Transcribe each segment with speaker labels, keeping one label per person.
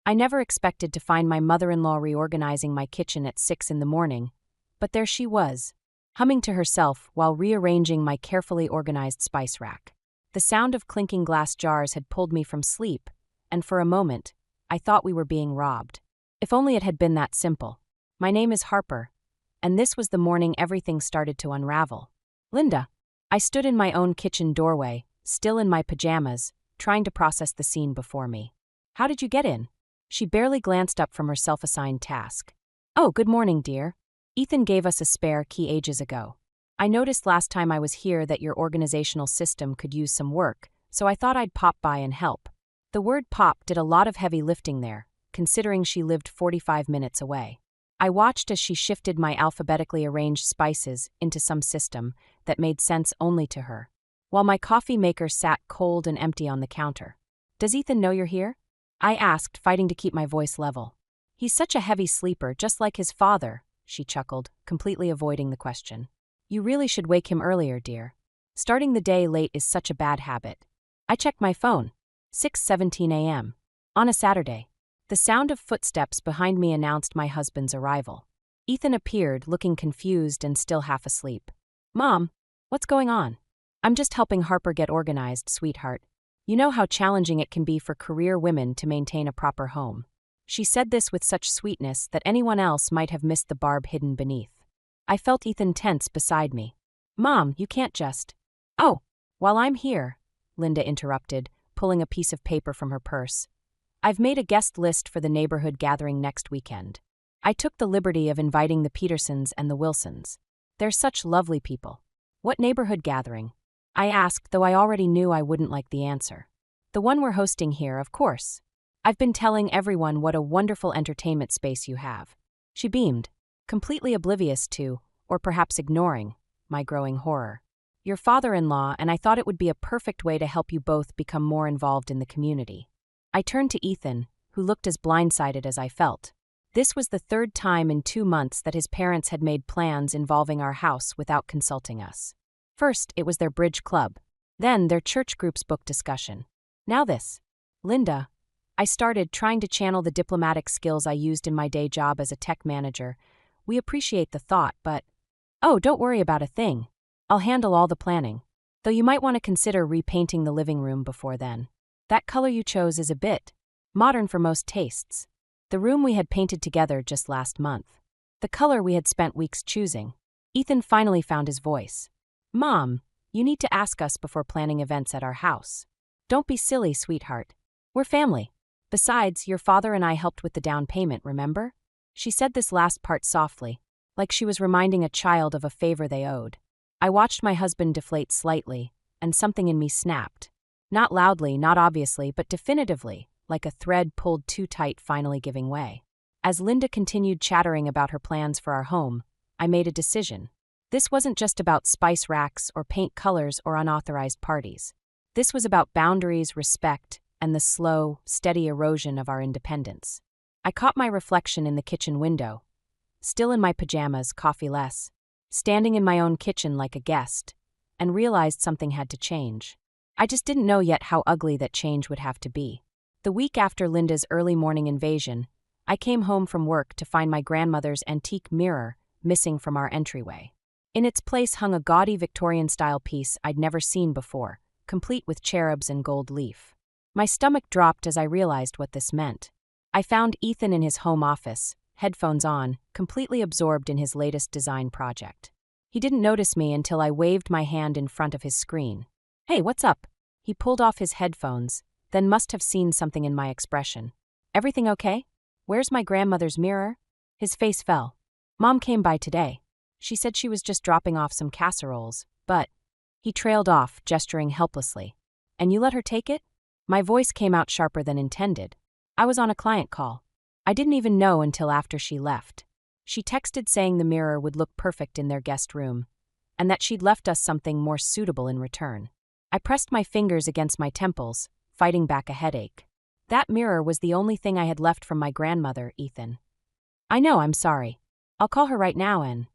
Speaker 1: I never expected to find my mother-in-law reorganizing my kitchen at 6 in the morning, but there she was, humming to herself while rearranging my carefully organized spice rack. The sound of clinking glass jars had pulled me from sleep, and for a moment, I thought we were being robbed. If only it had been that simple. My name is Harper, and this was the morning everything started to unravel. Linda. I stood in my own kitchen doorway, still in my pajamas, trying to process the scene before me. How did you get in? She barely glanced up from her self-assigned task. Oh, good morning, dear. Ethan gave us a spare key ages ago. I noticed last time I was here that your organizational system could use some work, so I thought I'd pop by and help. The word pop did a lot of heavy lifting there, considering she lived 45 minutes away. I watched as she shifted my alphabetically arranged spices into some system that made sense only to her, while my coffee maker sat cold and empty on the counter. Does Ethan know you're here? I asked, fighting to keep my voice level. He's such a heavy sleeper, just like his father, she chuckled, completely avoiding the question. You really should wake him earlier, dear. Starting the day late is such a bad habit. I checked my phone. 6:17 a.m. On a Saturday. The sound of footsteps behind me announced my husband's arrival. Ethan appeared, looking confused and still half asleep. Mom, what's going on? I'm just helping Harper get organized, sweetheart. You know how challenging it can be for career women to maintain a proper home. She said this with such sweetness that anyone else might have missed the barb hidden beneath. I felt Ethan tense beside me. Mom, you can't just... Oh, while I'm here, Linda interrupted, pulling a piece of paper from her purse. I've made a guest list for the neighborhood gathering next weekend. I took the liberty of inviting the Petersons and the Wilsons. They're such lovely people. What neighborhood gathering? I asked, though I already knew I wouldn't like the answer. The one we're hosting here, of course. I've been telling everyone what a wonderful entertainment space you have. She beamed, completely oblivious to, or perhaps ignoring, my growing horror. Your father-in-law, and I thought it would be a perfect way to help you both become more involved in the community. I turned to Ethan, who looked as blindsided as I felt. This was the third time in 2 months that his parents had made plans involving our house without consulting us. First, it was their bridge club. Then, their church group's book discussion. Now this. Linda. I started trying to channel the diplomatic skills I used in my day job as a tech manager. We appreciate the thought, but... Oh, don't worry about a thing. I'll handle all the planning. Though you might want to consider repainting the living room before then. That color you chose is a bit modern for most tastes. The room we had painted together just last month. The color we had spent weeks choosing. Ethan finally found his voice. Mom, you need to ask us before planning events at our house. Don't be silly, sweetheart. We're family. Besides, your father and I helped with the down payment, remember? She said this last part softly, like she was reminding a child of a favor they owed. I watched my husband deflate slightly, and something in me snapped. Not loudly, not obviously, but definitively, like a thread pulled too tight finally giving way. As Linda continued chattering about her plans for our home, I made a decision. This wasn't just about spice racks or paint colors or unauthorized parties. This was about boundaries, respect, and the slow, steady erosion of our independence. I caught my reflection in the kitchen window, still in my pajamas, coffee-less, standing in my own kitchen like a guest, and realized something had to change. I just didn't know yet how ugly that change would have to be. The week after Linda's early morning invasion, I came home from work to find my grandmother's antique mirror missing from our entryway. In its place hung a gaudy Victorian-style piece I'd never seen before, complete with cherubs and gold leaf. My stomach dropped as I realized what this meant. I found Ethan in his home office, headphones on, completely absorbed in his latest design project. He didn't notice me until I waved my hand in front of his screen. Hey, what's up? He pulled off his headphones, then must have seen something in my expression. Everything okay? Where's my grandmother's mirror? His face fell. Mom came by today. She said she was just dropping off some casseroles, but... He trailed off, gesturing helplessly. And you let her take it? My voice came out sharper than intended. I was on a client call. I didn't even know until after she left. She texted saying the mirror would look perfect in their guest room, and that she'd left us something more suitable in return. I pressed my fingers against my temples, fighting back a headache. That mirror was the only thing I had left from my grandmother, Ethan. I know, I'm sorry. I'll call her right now and...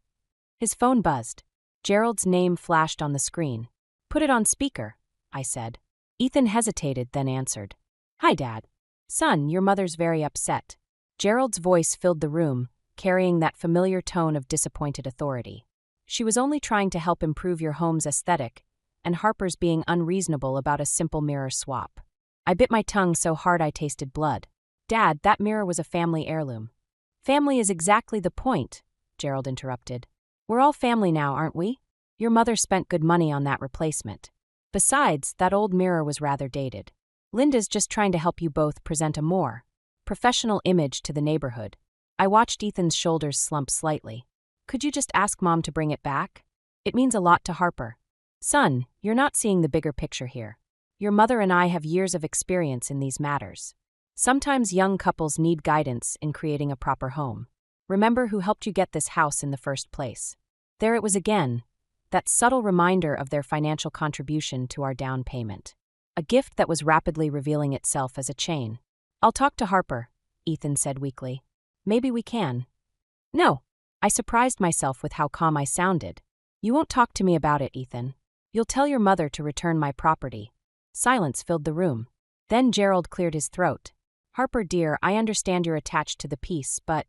Speaker 1: His phone buzzed. Gerald's name flashed on the screen. Put it on speaker, I said. Ethan hesitated, then answered. Hi, Dad. Son, your mother's very upset. Gerald's voice filled the room, carrying that familiar tone of disappointed authority. She was only trying to help improve your home's aesthetic, and Harper's being unreasonable about a simple mirror swap. I bit my tongue so hard I tasted blood. Dad, that mirror was a family heirloom. Family is exactly the point, Gerald interrupted. We're all family now, aren't we? Your mother spent good money on that replacement. Besides, that old mirror was rather dated. Linda's just trying to help you both present a more professional image to the neighborhood. I watched Ethan's shoulders slump slightly. Could you just ask Mom to bring it back? It means a lot to Harper. Son, you're not seeing the bigger picture here. Your mother and I have years of experience in these matters. Sometimes young couples need guidance in creating a proper home. Remember who helped you get this house in the first place. There it was again, that subtle reminder of their financial contribution to our down payment. A gift that was rapidly revealing itself as a chain. I'll talk to Harper, Ethan said weakly. Maybe we can. No. I surprised myself with how calm I sounded. You won't talk to me about it, Ethan. You'll tell your mother to return my property. Silence filled the room. Then Gerald cleared his throat. Harper, dear, I understand you're attached to the piece, but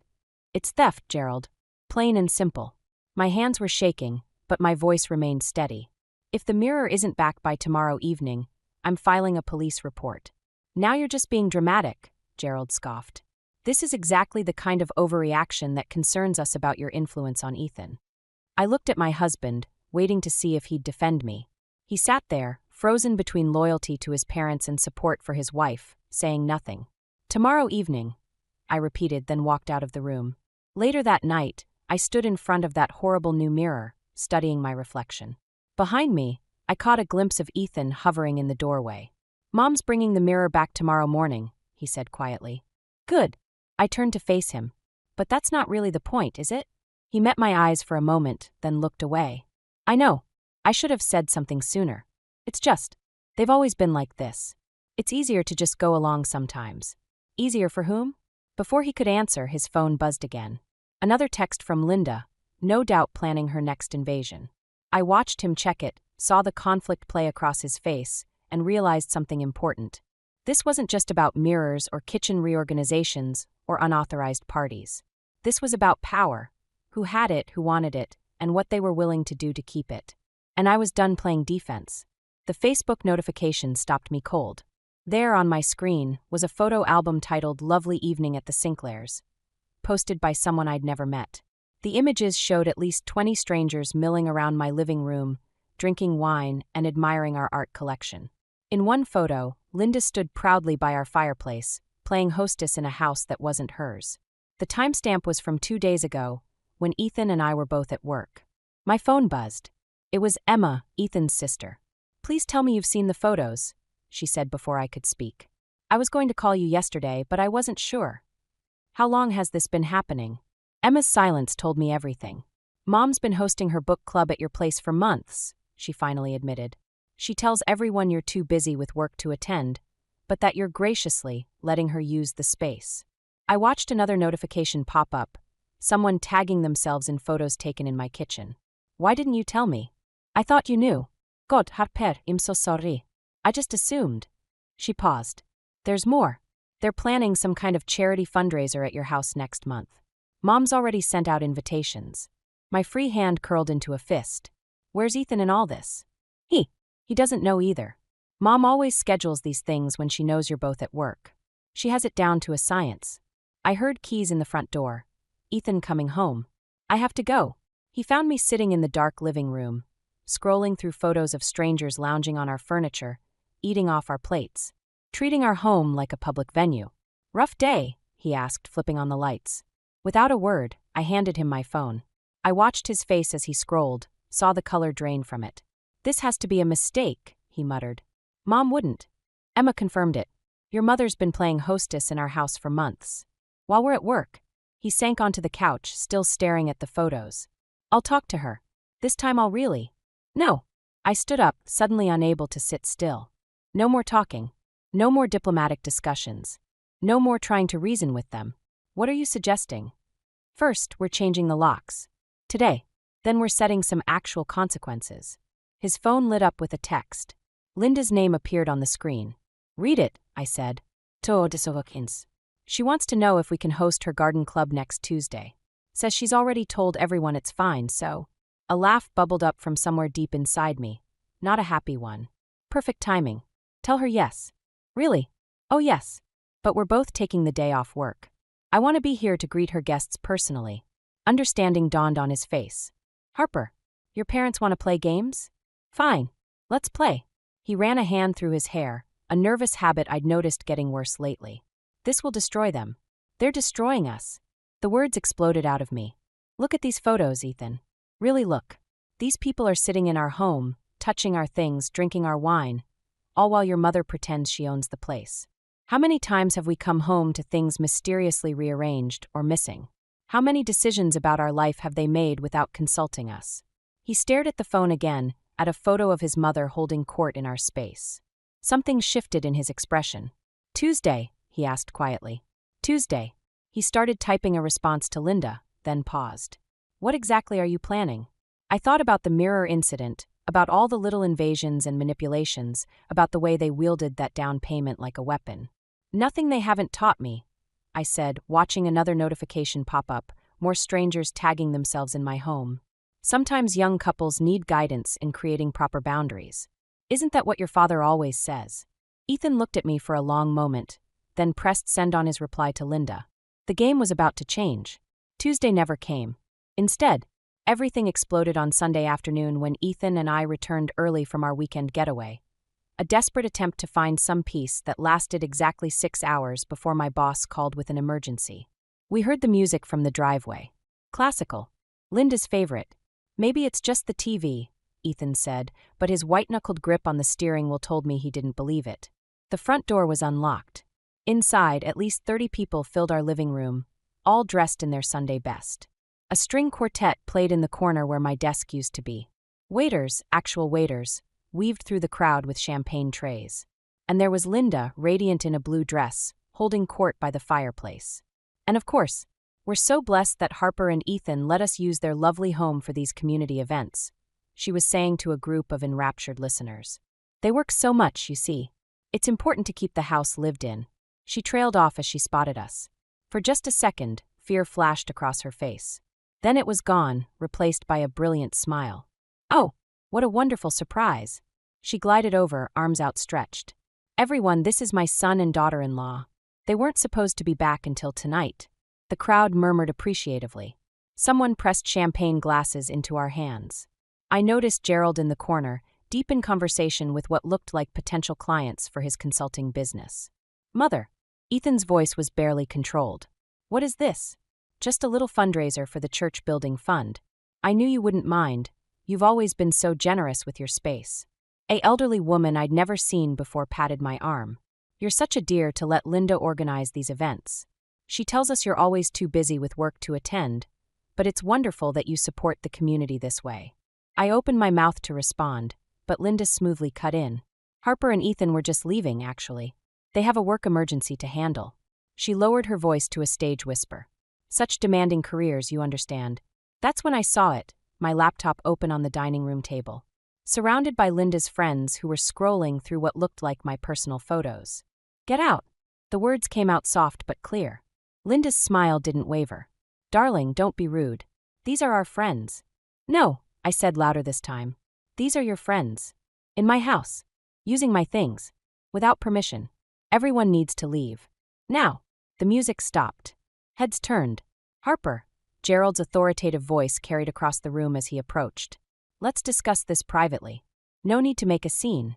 Speaker 1: it's theft, Gerald. Plain and simple. My hands were shaking, but my voice remained steady. If the mirror isn't back by tomorrow evening, I'm filing a police report. Now you're just being dramatic, Gerald scoffed. This is exactly the kind of overreaction that concerns us about your influence on Ethan. I looked at my husband, waiting to see if he'd defend me. He sat there, frozen between loyalty to his parents and support for his wife, saying nothing. Tomorrow evening, I repeated, then walked out of the room. Later that night, I stood in front of that horrible new mirror, studying my reflection. Behind me, I caught a glimpse of Ethan hovering in the doorway. Mom's bringing the mirror back tomorrow morning, he said quietly. Good. I turned to face him. But that's not really the point, is it? He met my eyes for a moment, then looked away. I know. I should have said something sooner. It's just, they've always been like this. It's easier to just go along sometimes. Easier for whom? Before he could answer, his phone buzzed again. Another text from Linda, no doubt planning her next invasion. I watched him check it, saw the conflict play across his face, and realized something important. This wasn't just about mirrors or kitchen reorganizations or unauthorized parties. This was about power, who had it, who wanted it, and what they were willing to do to keep it. And I was done playing defense. The Facebook notification stopped me cold. There on my screen was a photo album titled Lovely Evening at the Sinclairs, posted by someone I'd never met. The images showed at least 20 strangers milling around my living room, drinking wine and admiring our art collection. In one photo, Linda stood proudly by our fireplace, playing hostess in a house that wasn't hers. The timestamp was from 2 days ago, when Ethan and I were both at work. My phone buzzed. It was Emma, Ethan's sister. Please tell me you've seen the photos, she said before I could speak. I was going to call you yesterday, but I wasn't sure. How long has this been happening? Emma's silence told me everything. Mom's been hosting her book club at your place for months, she finally admitted. She tells everyone you're too busy with work to attend, but that you're graciously letting her use the space. I watched another notification pop up, someone tagging themselves in photos taken in my kitchen. Why didn't you tell me? I thought you knew. God, Harper, I'm so sorry. I just assumed. She paused. There's more. They're planning some kind of charity fundraiser at your house next month. Mom's already sent out invitations. My free hand curled into a fist. Where's Ethan in all this? He doesn't know either. Mom always schedules these things when she knows you're both at work. She has it down to a science. I heard keys in the front door. Ethan coming home. I have to go. He found me sitting in the dark living room, scrolling through photos of strangers lounging on our furniture, eating off our plates, treating our home like a public venue. Rough day, he asked, flipping on the lights. Without a word, I handed him my phone. I watched his face as he scrolled, saw the color drain from it. This has to be a mistake, he muttered. Mom wouldn't. Emma confirmed it. Your mother's been playing hostess in our house for months. While we're at work, he sank onto the couch, still staring at the photos. I'll talk to her. This time I'll really. No. I stood up, suddenly unable to sit still. No more talking. No more diplomatic discussions. No more trying to reason with them. What are you suggesting? First, we're changing the locks. Today. Then we're setting some actual consequences. His phone lit up with a text. Linda's name appeared on the screen. Read it, I said. Toodisovokins. She wants to know if we can host her garden club next Tuesday. Says she's already told everyone it's fine, so. A laugh bubbled up from somewhere deep inside me. Not a happy one. Perfect timing. Tell her yes. Really? Oh yes. But we're both taking the day off work. I want to be here to greet her guests personally. Understanding dawned on his face. Harper, your parents want to play games? Fine. Let's play. He ran a hand through his hair, a nervous habit I'd noticed getting worse lately. This will destroy them. They're destroying us. The words exploded out of me. Look at these photos, Ethan. Really look. These people are sitting in our home, touching our things, drinking our wine, all while your mother pretends she owns the place. How many times have we come home to things mysteriously rearranged or missing? How many decisions about our life have they made without consulting us? He stared at the phone again, at a photo of his mother holding court in our space. Something shifted in his expression. Tuesday, he asked quietly. Tuesday. He started typing a response to Linda, then paused. What exactly are you planning? I thought about the mirror incident, about all the little invasions and manipulations, about the way they wielded that down payment like a weapon. Nothing they haven't taught me, I said, watching another notification pop up, more strangers tagging themselves in my home. Sometimes young couples need guidance in creating proper boundaries. Isn't that what your father always says? Ethan looked at me for a long moment, then pressed send on his reply to Linda. The game was about to change. Tuesday never came. Instead, everything exploded on Sunday afternoon when Ethan and I returned early from our weekend getaway. A desperate attempt to find some peace that lasted exactly 6 hours before my boss called with an emergency. We heard the music from the driveway. Classical. Linda's favorite. Maybe it's just the TV, Ethan said, but his white-knuckled grip on the steering wheel told me he didn't believe it. The front door was unlocked. Inside, at least 30 people filled our living room, all dressed in their Sunday best. A string quartet played in the corner where my desk used to be. Waiters, actual waiters, weaved through the crowd with champagne trays. And there was Linda, radiant in a blue dress, holding court by the fireplace. And of course, we're so blessed that Harper and Ethan let us use their lovely home for these community events, she was saying to a group of enraptured listeners. They work so much, you see. It's important to keep the house lived in. She trailed off as she spotted us. For just a second, fear flashed across her face. Then it was gone, replaced by a brilliant smile. Oh, what a wonderful surprise. She glided over, arms outstretched. Everyone, this is my son and daughter-in-law. They weren't supposed to be back until tonight. The crowd murmured appreciatively. Someone pressed champagne glasses into our hands. I noticed Gerald in the corner, deep in conversation with what looked like potential clients for his consulting business. Mother. Ethan's voice was barely controlled. What is this? Just a little fundraiser for the church building fund. I knew you wouldn't mind. You've always been so generous with your space. An elderly woman I'd never seen before patted my arm. You're such a dear to let Linda organize these events. She tells us you're always too busy with work to attend, but it's wonderful that you support the community this way. I opened my mouth to respond, but Linda smoothly cut in. Harper and Ethan were just leaving, actually. They have a work emergency to handle. She lowered her voice to a stage whisper. Such demanding careers, you understand. That's when I saw it, my laptop open on the dining room table. Surrounded by Linda's friends who were scrolling through what looked like my personal photos. Get out. The words came out soft but clear. Linda's smile didn't waver. Darling, don't be rude. These are our friends. No, I said louder this time. These are your friends. In my house. Using my things. Without permission. Everyone needs to leave. Now. The music stopped. Heads turned. Harper. Gerald's authoritative voice carried across the room as he approached. Let's discuss this privately. No need to make a scene.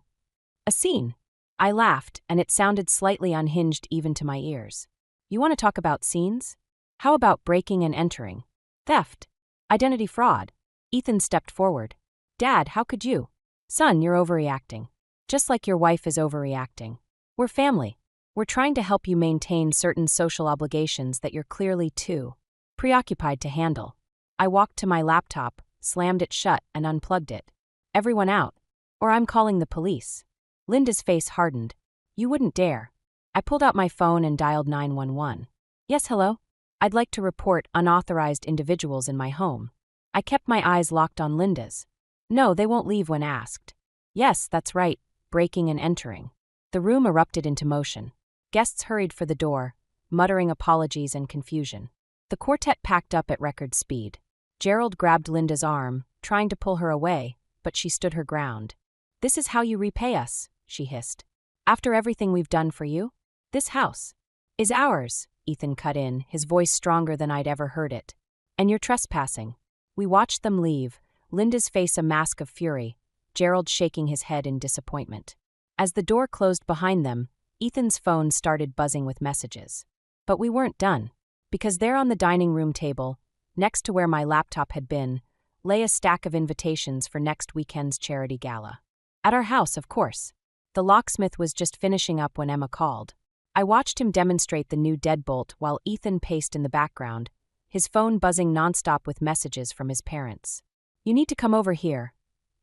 Speaker 1: A scene? I laughed, and it sounded slightly unhinged even to my ears. You want to talk about scenes? How about breaking and entering? Theft? Identity fraud? Ethan stepped forward. Dad, how could you? Son, you're overreacting. Just like your wife is overreacting. We're family. We're trying to help you maintain certain social obligations that you're clearly too preoccupied to handle. I walked to my laptop, slammed it shut, and unplugged it. Everyone out. Or I'm calling the police. Linda's face hardened. You wouldn't dare. I pulled out my phone and dialed 911. Yes, hello? I'd like to report unauthorized individuals in my home. I kept my eyes locked on Linda's. No, they won't leave when asked. Yes, that's right, breaking and entering. The room erupted into motion. Guests hurried for the door, muttering apologies and confusion. The quartet packed up at record speed. Gerald grabbed Linda's arm, trying to pull her away, but she stood her ground. "This is how you repay us," she hissed. "After everything we've done for you? This house is ours," Ethan cut in, his voice stronger than I'd ever heard it. "And you're trespassing." We watched them leave, Linda's face a mask of fury, Gerald shaking his head in disappointment. As the door closed behind them, Ethan's phone started buzzing with messages. But we weren't done, because there on the dining room table, next to where my laptop had been, lay a stack of invitations for next weekend's charity gala. At our house, of course. The locksmith was just finishing up when Emma called. I watched him demonstrate the new deadbolt while Ethan paced in the background, his phone buzzing nonstop with messages from his parents. "You need to come over here,"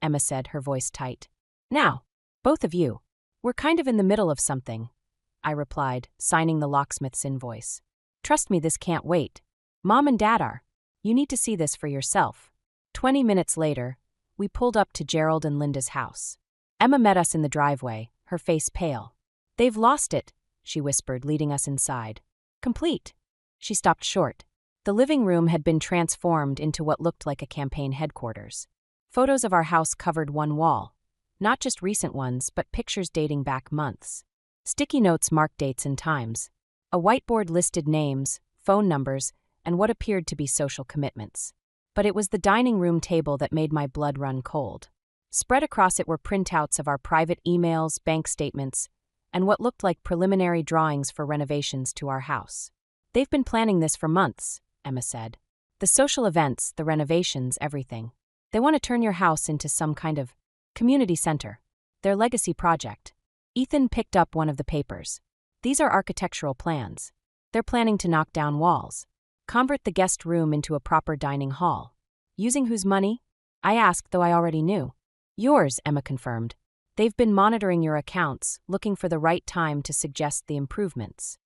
Speaker 1: Emma said, her voice tight. "Now, both of you. We're kind of in the middle of something," I replied, signing the locksmith's invoice. "Trust me, this can't wait. Mom and Dad are. You need to see this for yourself." 20 minutes later, we pulled up to Gerald and Linda's house. Emma met us in the driveway, her face pale. "They've lost it," she whispered, leading us inside. "Complete." She stopped short. The living room had been transformed into what looked like a campaign headquarters. Photos of our house covered one wall. Not just recent ones, but pictures dating back months. Sticky notes marked dates and times. A whiteboard listed names, phone numbers, and what appeared to be social commitments. But it was the dining room table that made my blood run cold. Spread across it were printouts of our private emails, bank statements, and what looked like preliminary drawings for renovations to our house. "They've been planning this for months," Emma said. "The social events, the renovations, everything. They want to turn your house into some kind of community center. Their legacy project." Ethan picked up one of the papers. "These are architectural plans. They're planning to knock down walls, convert the guest room into a proper dining hall." "Using whose money?" I asked, though I already knew. "Yours," Emma confirmed. "They've been monitoring your accounts, looking for the right time to suggest the improvements.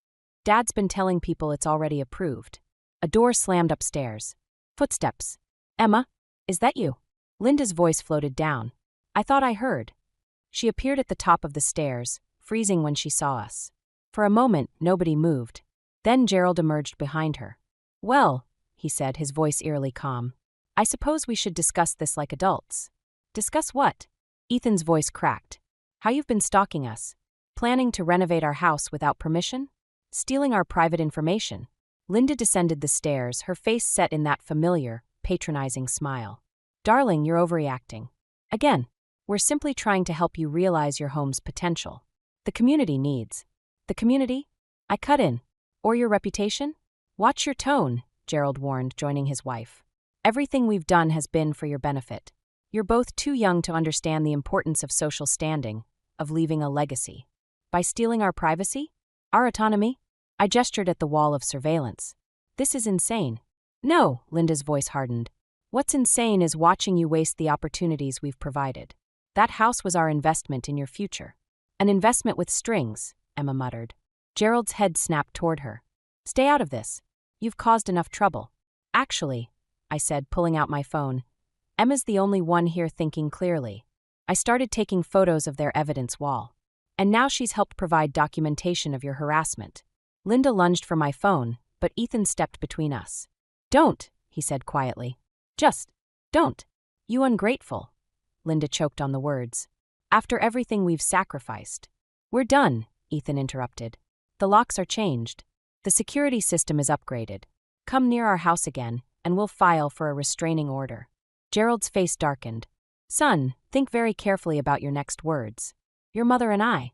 Speaker 1: Dad's been telling people it's already approved." A door slammed upstairs. Footsteps. "Emma, is that you?" Linda's voice floated down. I thought I heard. She appeared at the top of the stairs, freezing when she saw us. For a moment, nobody moved. Then Gerald emerged behind her. "Well," he said, his voice eerily calm, "I suppose we should discuss this like adults." "Discuss what?" Ethan's voice cracked. "How you've been stalking us. Planning to renovate our house without permission? Stealing our private information." Linda descended the stairs, her face set in that familiar, patronizing smile. "Darling, you're overreacting. Again, we're simply trying to help you realize your home's potential. The community needs." "The community?" I cut in. "Or your reputation?" "Watch your tone," Gerald warned, joining his wife. "Everything we've done has been for your benefit. You're both too young to understand the importance of social standing, of leaving a legacy. By stealing our privacy? Our autonomy?" I gestured at the wall of surveillance. "This is insane." "No," Linda's voice hardened. "What's insane is watching you waste the opportunities we've provided. That house was our investment in your future." "An investment with strings," Emma muttered. Gerald's head snapped toward her. "Stay out of this. You've caused enough trouble." "Actually," I said, pulling out my phone, "Emma's the only one here thinking clearly." I started taking photos of their evidence wall. "And now she's helped provide documentation of your harassment." Linda lunged for my phone, but Ethan stepped between us. "Don't," he said quietly. "Just don't. You ungrateful." Linda choked on the words. "After everything we've sacrificed." "We're done," Ethan interrupted. "The locks are changed. The security system is upgraded. Come near our house again, and we'll file for a restraining order." Gerald's face darkened. "Son, think very carefully about your next words. Your mother and I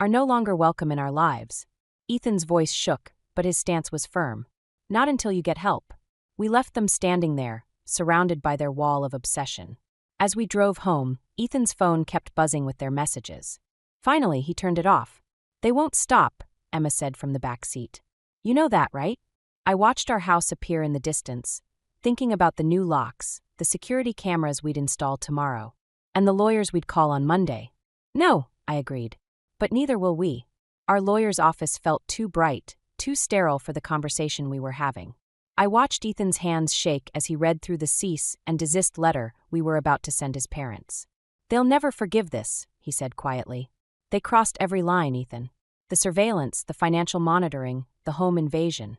Speaker 1: are no longer welcome in our lives." Ethan's voice shook, but his stance was firm. "Not until you get help." We left them standing there, surrounded by their wall of obsession. As we drove home, Ethan's phone kept buzzing with their messages. Finally, he turned it off. "They won't stop," Emma said from the back seat. "You know that, right?" I watched our house appear in the distance, thinking about the new locks, the security cameras we'd install tomorrow, and the lawyers we'd call on Monday. "No," I agreed. "But neither will we." Our lawyer's office felt too bright, too sterile for the conversation we were having. I watched Ethan's hands shake as he read through the cease and desist letter we were about to send his parents. "They'll never forgive this," he said quietly. "They crossed every line, Ethan. The The surveillance, the financial monitoring, the home invasion.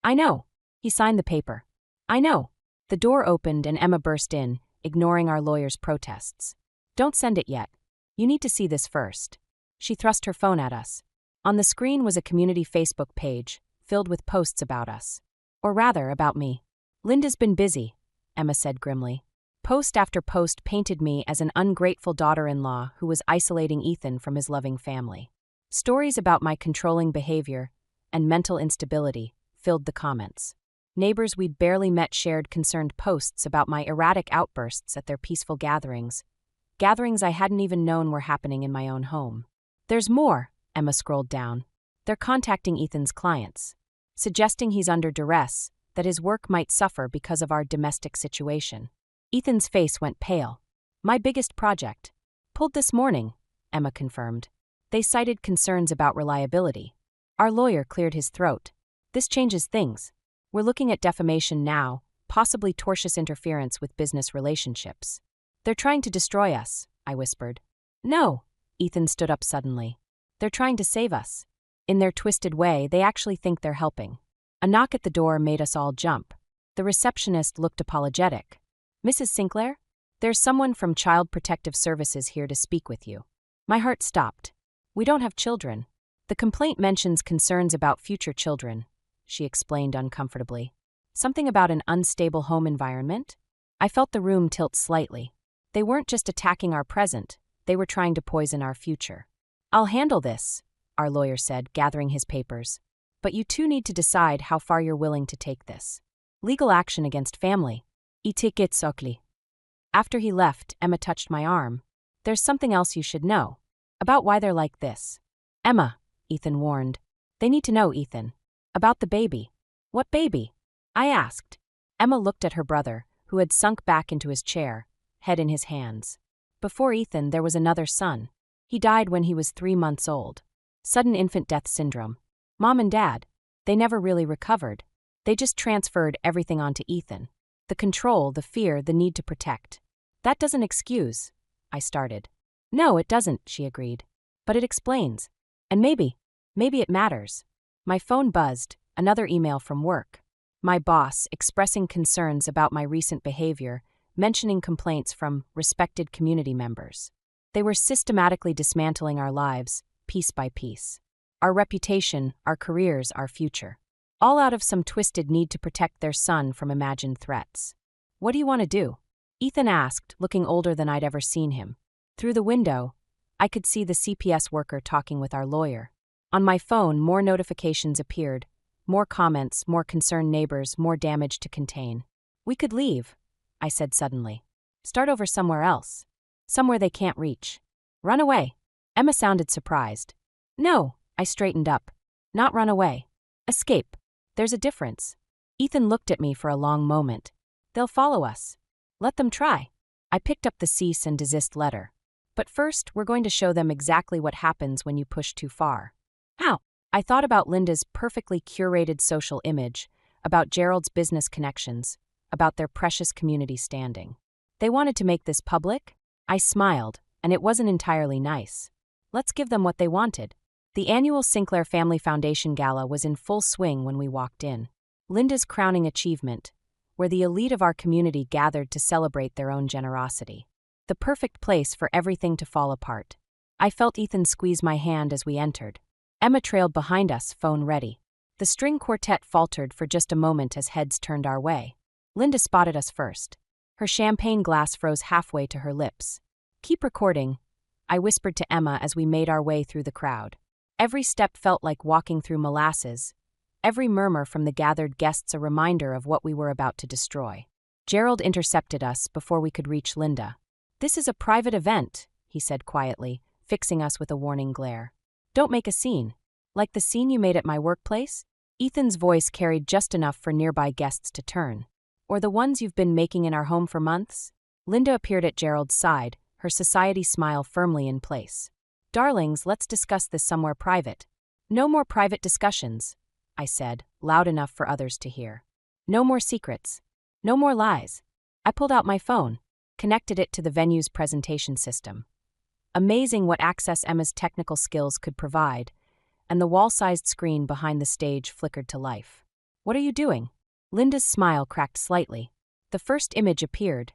Speaker 1: I know. He signed the paper. I know. The door opened and Emma burst in, ignoring our lawyer's protests. Don't send it yet. You need to see this first. She thrust her phone at us. On the screen was a community Facebook page, filled with posts about us. Or rather, about me. Linda's been busy, Emma said grimly. Post after post painted me as an ungrateful daughter-in-law who was isolating Ethan from his loving family. Stories about my controlling behavior and mental instability filled the comments. Neighbors we'd barely met shared concerned posts about my erratic outbursts at their peaceful gatherings I hadn't even known were happening in my own home. There's more, Emma scrolled down. They're contacting Ethan's clients, suggesting he's under duress, that his work might suffer because of our domestic situation. Ethan's face went pale. My biggest project. Pulled this morning, Emma confirmed. They cited concerns about reliability. Our lawyer cleared his throat. This changes things. We're looking at defamation now, possibly tortious interference with business relationships. They're trying to destroy us, I whispered. No, Ethan stood up suddenly. They're trying to save us. In their twisted way, they actually think they're helping. A knock at the door made us all jump. The receptionist looked apologetic. Mrs. Sinclair? There's someone from Child Protective Services here to speak with you. My heart stopped. We don't have children. The complaint mentions concerns about future children, she explained uncomfortably. Something about an unstable home environment? I felt the room tilt slightly. They weren't just attacking our present, they were trying to poison our future. I'll handle this, our lawyer said, gathering his papers. But you two need to decide how far you're willing to take this. Legal action against family. Itikitsokli. After he left, Emma touched my arm. There's something else you should know. About why they're like this. Emma, Ethan warned. They need to know, Ethan. About the baby. What baby? I asked. Emma looked at her brother, who had sunk back into his chair, head in his hands. Before Ethan, there was another son. He died when he was 3 months old. Sudden infant death syndrome. Mom and Dad, they never really recovered. They just transferred everything onto Ethan. The control, the fear, the need to protect. That doesn't excuse, I started. No, it doesn't, she agreed. But it explains. And maybe it matters. My phone buzzed, another email from work. My boss, expressing concerns about my recent behavior, mentioning complaints from respected community members. They were systematically dismantling our lives, piece by piece. Our reputation, our careers, our future. All out of some twisted need to protect their son from imagined threats. What do you want to do? Ethan asked, looking older than I'd ever seen him. Through the window, I could see the CPS worker talking with our lawyer. On my phone, more notifications appeared. More comments, more concerned neighbors, more damage to contain. We could leave, I said suddenly. Start over somewhere else. Somewhere they can't reach. Run away. Emma sounded surprised. No, I straightened up. Not run away. Escape. There's a difference. Ethan looked at me for a long moment. They'll follow us. Let them try. I picked up the cease and desist letter. But first, we're going to show them exactly what happens when you push too far. How? I thought about Linda's perfectly curated social image, about Gerald's business connections, about their precious community standing. They wanted to make this public? I smiled, and it wasn't entirely nice. Let's give them what they wanted. The annual Sinclair Family Foundation Gala was in full swing when we walked in. Linda's crowning achievement, where the elite of our community gathered to celebrate their own generosity. The perfect place for everything to fall apart. I felt Ethan squeeze my hand as we entered. Emma trailed behind us, phone ready. The string quartet faltered for just a moment as heads turned our way. Linda spotted us first. Her champagne glass froze halfway to her lips. Keep recording, I whispered to Emma as we made our way through the crowd. Every step felt like walking through molasses. Every murmur from the gathered guests a reminder of what we were about to destroy. Gerald intercepted us before we could reach Linda. This is a private event, he said quietly, fixing us with a warning glare. Don't make a scene. Like the scene you made at my workplace? Ethan's voice carried just enough for nearby guests to turn. Or the ones you've been making in our home for months? Linda appeared at Gerald's side, her society smile firmly in place. Darlings, let's discuss this somewhere private. No more private discussions, I said, loud enough for others to hear. No more secrets. No more lies. I pulled out my phone, connected it to the venue's presentation system. Amazing what access Emma's technical skills could provide, and the wall-sized screen behind the stage flickered to life. "What are you doing?" Linda's smile cracked slightly. The first image appeared,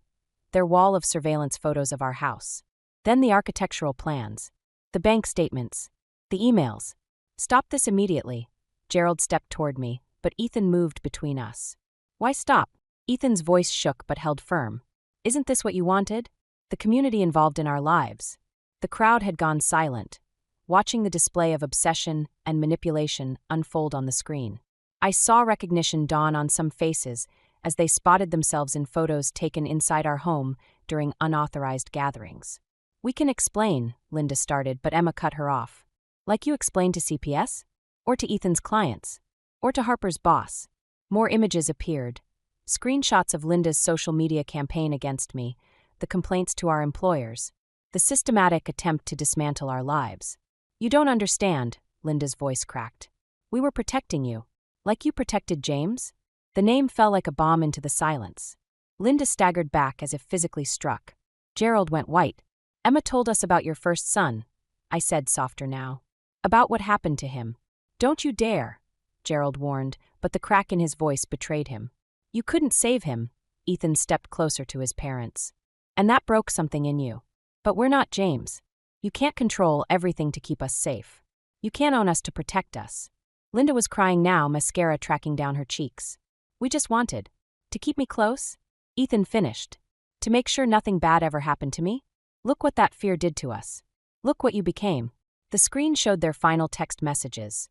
Speaker 1: their wall of surveillance photos of our house. Then the architectural plans, the bank statements, the emails. "Stop this immediately." Gerald stepped toward me, but Ethan moved between us. "Why stop?" Ethan's voice shook but held firm. "Isn't this what you wanted? The community involved in our lives." The crowd had gone silent, watching the display of obsession and manipulation unfold on the screen. I saw recognition dawn on some faces as they spotted themselves in photos taken inside our home during unauthorized gatherings. "We can explain," Linda started, but Emma cut her off. "Like you explained to CPS? Or to Ethan's clients? Or to Harper's boss?" More images appeared. Screenshots of Linda's social media campaign against me, the complaints to our employers, the systematic attempt to dismantle our lives. "You don't understand," Linda's voice cracked. "We were protecting you. Like you protected James?" The name fell like a bomb into the silence. Linda staggered back as if physically struck. Gerald went white. "Emma told us about your first son," I said, softer now. "About what happened to him." "Don't you dare," Gerald warned, but the crack in his voice betrayed him. "You couldn't save him." Ethan stepped closer to his parents. "And that broke something in you. But we're not James. You can't control everything to keep us safe. You can't own us to protect us." Linda was crying now, mascara tracking down her cheeks. "We just wanted to keep me close," Ethan finished. "To make sure nothing bad ever happened to me. Look what that fear did to us. Look what you became." The screen showed their final text messages.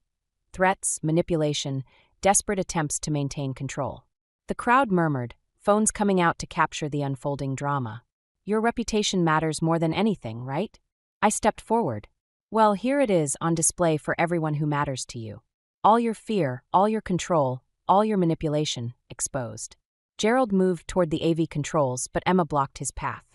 Speaker 1: Threats, manipulation, desperate attempts to maintain control. The crowd murmured, phones coming out to capture the unfolding drama. "Your reputation matters more than anything, right?" I stepped forward. "Well, here it is on display for everyone who matters to you. All your fear, all your control, all your manipulation, exposed." Gerald moved toward the AV controls, but Emma blocked his path.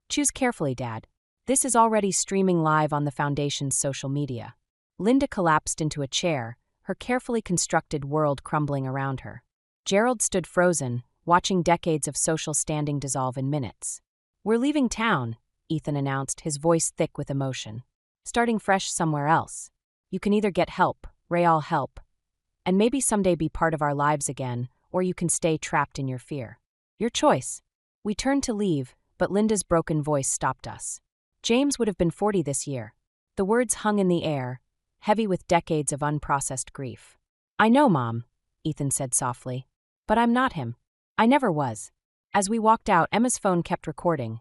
Speaker 1: "Choose carefully, Dad. This is already streaming live on the Foundation's social media." Linda collapsed into a chair, her carefully constructed world crumbling around her. Gerald stood frozen, watching decades of social standing dissolve in minutes. "We're leaving town," Ethan announced, his voice thick with emotion. "Starting fresh somewhere else. You can either get help, real help, and maybe someday be part of our lives again, or you can stay trapped in your fear. Your choice." We turned to leave, but Linda's broken voice stopped us. "James would have been 40 this year." The words hung in the air, heavy with decades of unprocessed grief. "I know, Mom," Ethan said softly. "But I'm not him. I never was." As we walked out, Emma's phone kept recording.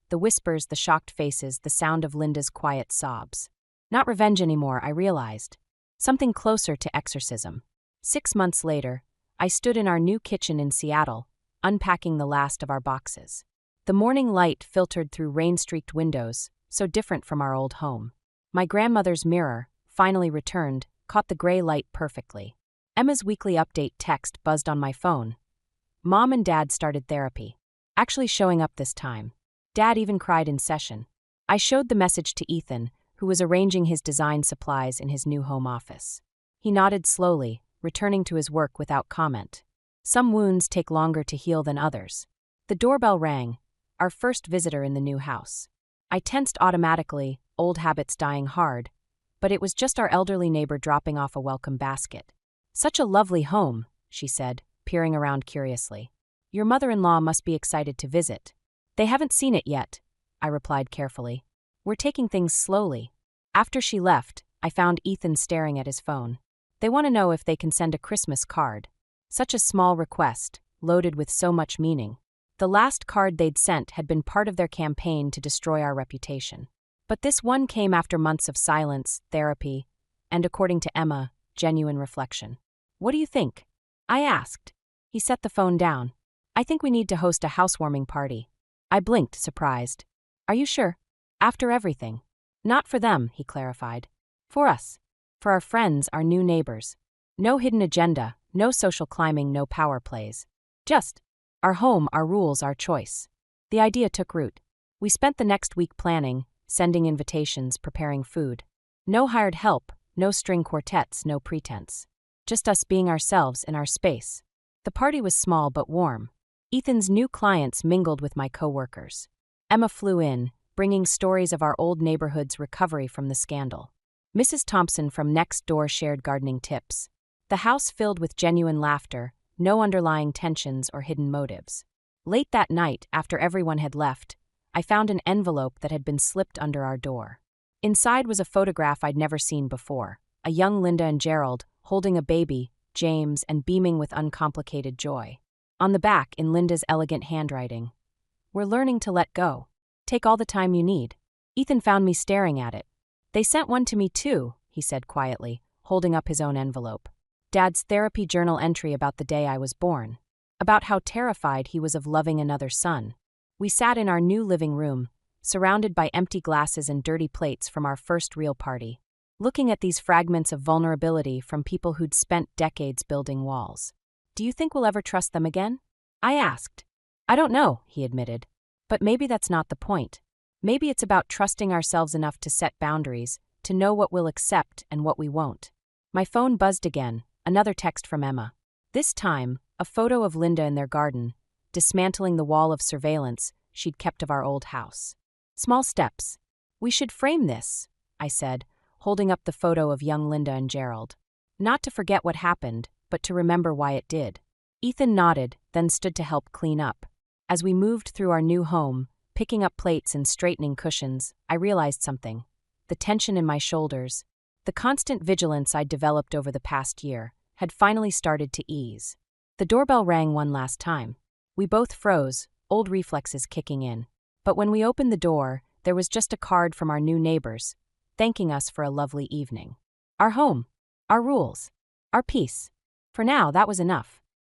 Speaker 1: The whispers, the shocked faces, the sound of Linda's quiet sobs. Not revenge anymore, I realized. Something closer to exorcism. 6 months later, I stood in our new kitchen in Seattle, unpacking the last of our boxes. The morning light filtered through rain-streaked windows, so different from our old home. My grandmother's mirror, finally returned, caught the gray light perfectly. Emma's weekly update text buzzed on my phone. Mom and Dad started therapy. Actually showing up this time. Dad even cried in session. I showed the message to Ethan, who was arranging his design supplies in his new home office. He nodded slowly, returning to his work without comment. Some wounds take longer to heal than others. The doorbell rang, our first visitor in the new house. I tensed automatically, old habits dying hard, but it was just our elderly neighbor dropping off a welcome basket. "Such a lovely home," she said, peering around curiously. "Your mother-in-law must be excited to visit." "They haven't seen it yet," I replied carefully. "We're taking things slowly." After she left, I found Ethan staring at his phone. "They want to know if they can send a Christmas card." Such a small request, loaded with so much meaning. The last card they'd sent had been part of their campaign to destroy our reputation. But this one came after months of silence, therapy, and, according to Emma, genuine reflection. "What do you think?" I asked. He set the phone down. "I think we need to host a housewarming party." I blinked, surprised. "Are you sure? After everything?" "Not for them," he clarified. "For us. For our friends, our new neighbors. No hidden agenda, no social climbing, no power plays. Just our home, our rules, our choice." The idea took root. We spent the next week planning, sending invitations, preparing food. No hired help, no string quartets, no pretense. Just us being ourselves in our space. The party was small but warm. Ethan's new clients mingled with my co-workers. Emma flew in, bringing stories of our old neighborhood's recovery from the scandal. Mrs. Thompson from next door shared gardening tips. The house filled with genuine laughter, no underlying tensions or hidden motives. Late that night, after everyone had left, I found an envelope that had been slipped under our door. Inside was a photograph I'd never seen before, a young Linda and Gerald, holding a baby, James, and beaming with uncomplicated joy. On the back, in Linda's elegant handwriting, "We're learning to let go. Take all the time you need." Ethan found me staring at it. "They sent one to me too," he said quietly, holding up his own envelope. Dad's therapy journal entry about the day I was born. About how terrified he was of loving another son. We sat in our new living room, surrounded by empty glasses and dirty plates from our first real party, looking at these fragments of vulnerability from people who'd spent decades building walls. "Do you think we'll ever trust them again?" I asked. "I don't know," he admitted. "But maybe that's not the point. Maybe it's about trusting ourselves enough to set boundaries, to know what we'll accept and what we won't." My phone buzzed again, another text from Emma. This time, a photo of Linda in their garden, dismantling the wall of surveillance she'd kept of our old house. "Small steps. We should frame this," I said, holding up the photo of young Linda and Gerald. "Not to forget what happened, but to remember why it did." Ethan nodded, then stood to help clean up. As we moved through our new home, picking up plates and straightening cushions, I realized something. The tension in my shoulders, the constant vigilance I'd developed over the past year, had finally started to ease. The doorbell rang one last time. We both froze, old reflexes kicking in. But when we opened the door, there was just a card from our new neighbors, thanking us for a lovely evening. Our home, our rules, our peace. For now, that was enough.